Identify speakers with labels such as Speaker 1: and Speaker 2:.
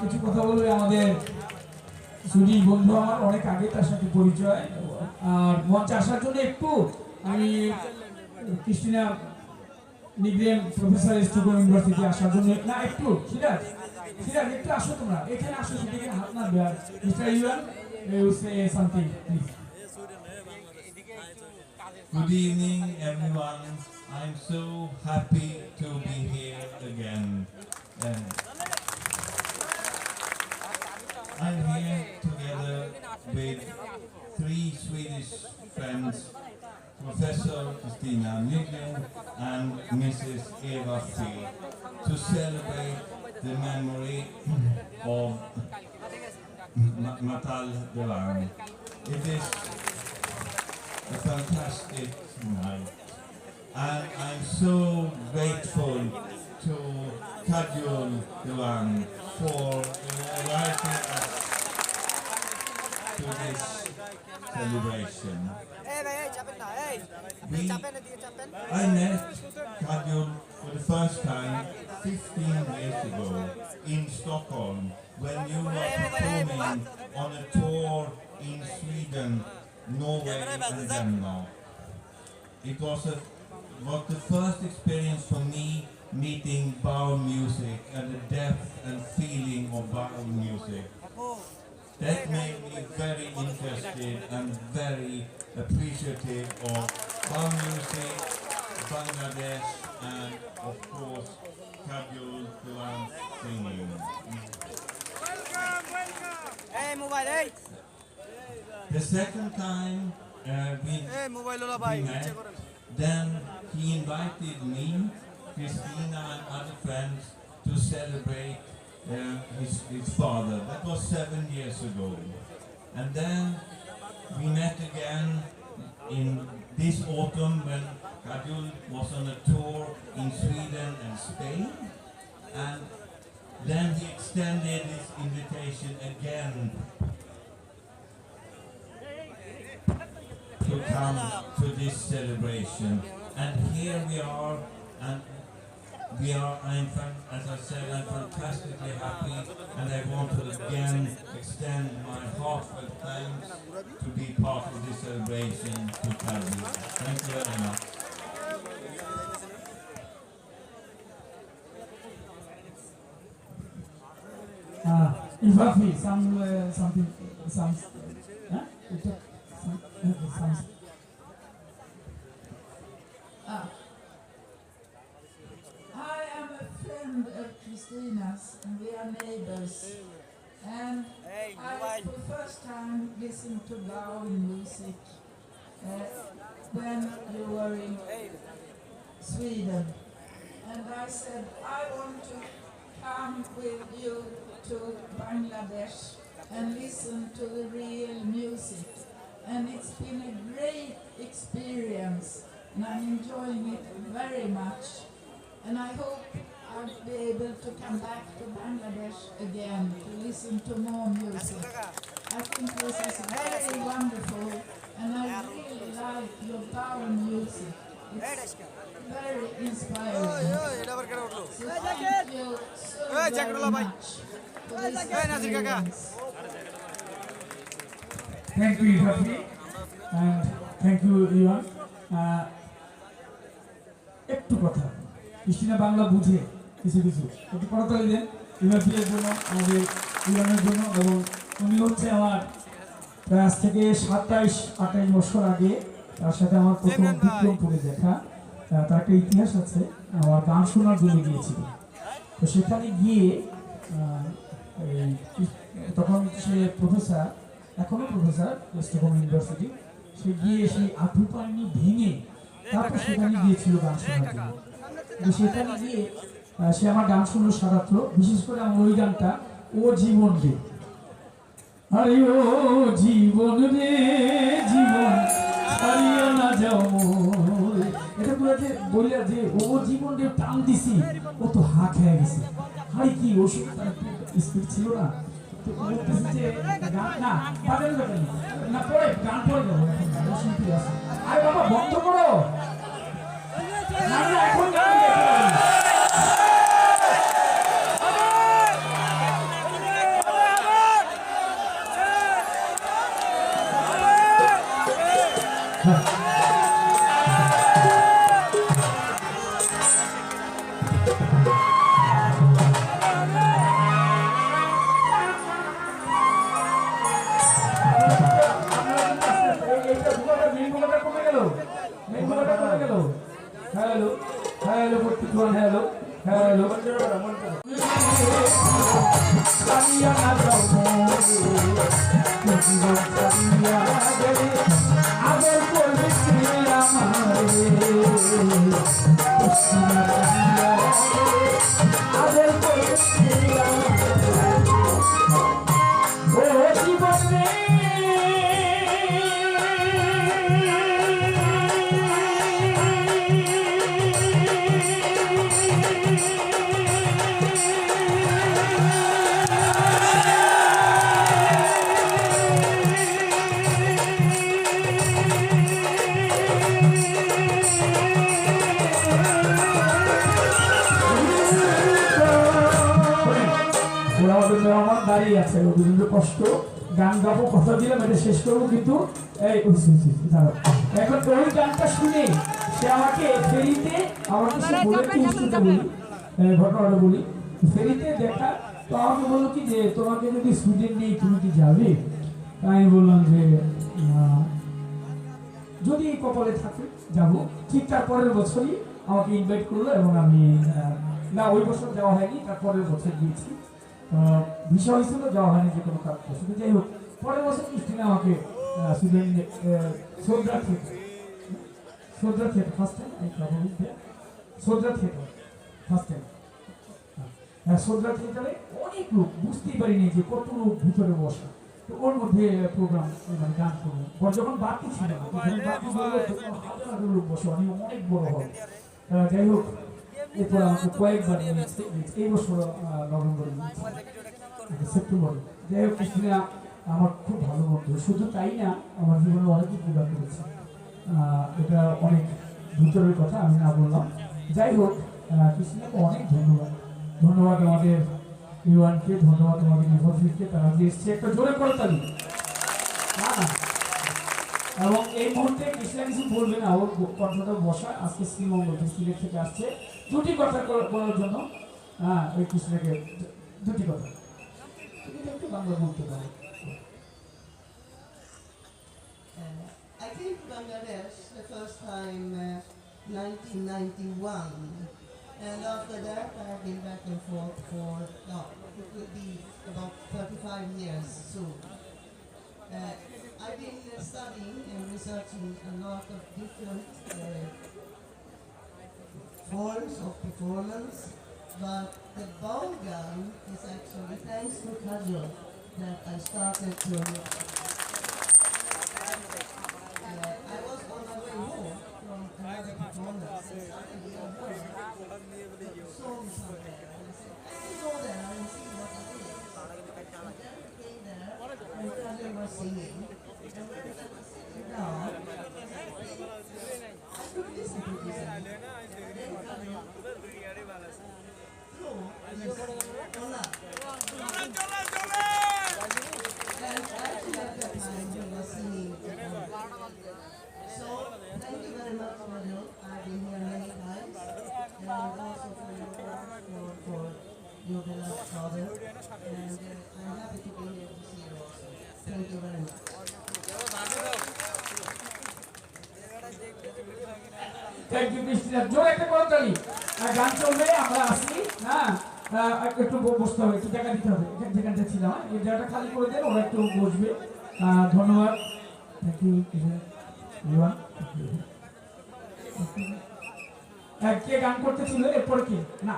Speaker 1: কিছু কথা বলবে আমাদের সুনী বন্ধু, আমার অনেক আগে তার সাথে পরিচয়। আর মঞ্চে আসার জন্য একটু আমি ক্রিস্টিনা নিগ্রেন প্রফেসর স্টুকো ইউনিভার্সিটি আসার জন্য না একটু সিরাজ সিরাজ একটু আসো, তোমরা এখানে আসো, সেদিকে হাত না দেওয়ার। Mister Yuan, you say something please.
Speaker 2: Good evening, everyone. I'm so happy to be here again. I'm here together with three Swedish friends, Professor Kristina Nygren and Mrs. Eva Fee, to celebrate the memory of Matal Delang. It is a fantastic night, and I'm so grateful to Kajol Delang for inviting us to this celebration. I met Kajol for the first time 15 years ago in Stockholm when you were performing on a tour in Sweden, Norway and Denmark. It was the first experience for me meeting Bauer music and the depth and feeling of Bauer music. That made me very interested and very appreciative of Bauer music, Bangladesh and of course Kajol Delang singing.
Speaker 3: Hey, mobile, hey!
Speaker 2: The second time we met, then he invited me, Kristina and other friends to celebrate his father. That was 7 years ago. And then we met again in this autumn when Kajol was on a tour in Sweden and Spain. And then he extended his invitation again to come to this celebration, and here we are, and as I said, I'm fantastically happy, and I want to again extend my heartfelt thanks to be part of this celebration to Kajol. Thank you very much.
Speaker 1: Ivafi, something, some, huh?
Speaker 4: I am a friend of Christina's and we are neighbors. And I for the first time listened to Bauer music when you were in Sweden. And I said, I want to come with you to Bangladesh and listen to the real music. And it's been a great experience and I'm enjoying it very much. And I hope I'll be able to come back to Bangladesh again to listen to more music. I think this is very wonderful and I really like your Bauer music. It's very inspiring. So thank you so very much for this experience.
Speaker 1: Thank you, Ivafi, and thank you, Ivan. একটু কথা Christina Bangla বুঝে কিছু কিছু একটু করতালি দেন ইভাফির জন্য, আমাদের ইভানের জন্য। এবং উনি হচ্ছে আমার প্রায় আজ থেকে 27-28 বছর আগে তার সাথে আমার প্রথম বিক্রমপুরে দেখা। তার একটা ইতিহাস আছে, আমার গান শোনার জন্য গিয়েছিল। তো সেখানে গিয়ে তখন সে প্রফেসর, এখনো প্রফেসর স্টকহোম ইউনিভার্সিটি, সে গিয়ে সেই আঁঠু পানি ভেঙে তারপর সেখানে গিয়েছিল গান শোনার জন্য। সেখানে গিয়ে সে আমার গান শুনলো সারাত্র, বিশেষ করে আমার ওই গানটা ও জীবন রে, আরে ও জীবন রে জীবন ছাড়িও না যাও মোর। এটা বলে বললে যে ও জীবন রে টান দিছি, ও তো হা খেয়ে গেছে। হাই কি ওষুধ তার স্পিড ছিল না, তো বলতেছি যে গান না বাজারে যাবেন না, পরে গান পরে যাবো, শিল্পী আছে। আরে বাবা বন্ধ করো, না এখন গান হ্যালো হ্যালো প্রত্যেকজন হ্যালো হ্যালো সারিয়া না যাও সারিয়া গেলে আদর করবে কে আমারে আদর করবে কে ও জীবনে আমার দাঁড়িয়ে আছে রবীন্দ্র কষ্ট গান গাবো কথা দিলাম এটা শেষ করবো কিন্তু এই এখন ওই গানটা শুনে সে আমাকে ফেরিতে আমাকে সে বলে ঘটনাটা বলি ফেরিতে দেখা তো আমাকে বললো কি যে তোমাকে যদি সুইডেন নেই তুমি কি যাবে আমি বললাম যে যদি কপালে থাকে যাবো ঠিক তার পরের বছরই আমাকে ইনভাইট করলো এবং আমি না ওই বছর যাওয়া হয়নি তার পরের বছর গিয়েছি বিষয় হয়েছিল যাওয়া হয়নি যে কোনো কাজ শুধু যাই হোক পরের বছর ক্রিস্টিনা আমাকে সুইডেন শ্রদ্ধা থিয়েটার ফার্স্ট টাইম শ্রদ্ধা থিয়েটার ফার্স্ট টাইম শ্রদ্ধা থিয়েটারে অনেক লোক বুঝতেই পারিনি যে কত লোক ভিতরে বসা তো ওর মধ্যে প্রোগ্রাম মানে গান করবো যখন বাকি ছিল না হাজার লোক বসে অনেক বড় হয় যাই হোক এরপর আমাকে কয়েকবার এই বছর নভেম্বরে সেপ্টেম্বরে যাই হোক ক্রিস্টিনা আমার খুব ভালো বন্ধু শুধু তাই না আমার জীবনে অনেক পূজা করেছে এটা অনেক ভিতরের কথা আমি না বললাম যাই হোক ক্রিস্টিনাকে অনেক ধন্যবাদ ধন্যবাদ আমাদের ইউয়ানকে ধন্যবাদ আমাদের নিভরফিটকে তারা যে এসছে একটা জোরে করে তালি এবং এই মুহূর্তে কৃষ্ণা কিছু বলবে না ওর কণ্ঠটা বসা আজকে শ্রীমঙ্গল সিলেট থেকে আসছে দুটি কথা বলার জন্য ওই কৃষ্ণাকে দুটি কথা একটু বাংলা বলতে পারো
Speaker 5: I came to Bangladesh the first time 1991, and after that I've been back and forth for, it will be about 35 years soon. I've been studying and researching a lot of different forms of performance, but the ballroom is actually thanks to Kajol that I started to. I was on my way home from another performance, and suddenly I heard the song somewhere, and I said, I can go there and see what it is. And then we came there, and Kajol was singing, and when I was sitting down, I could listen to this. And then Kajol threw this Ola. And actually at that time he was singing. So thank you very much, Kajol. I've been here many times, and also for your work for your beloved father. And I'm happy to be here this year also. Thank you very much.
Speaker 1: Thank you Christina জোরে একটা করতালি গান চলবে আমরা আসি একটু বসতে হবে একটু জায়গা দিতে হবে যেখানটা ছিলাম এই জায়গাটা খালি করে দেন ওরা একটু বসবে ধন্যবাদ থ্যাংক ইউ কে গান করতে ছিল এরপর কি না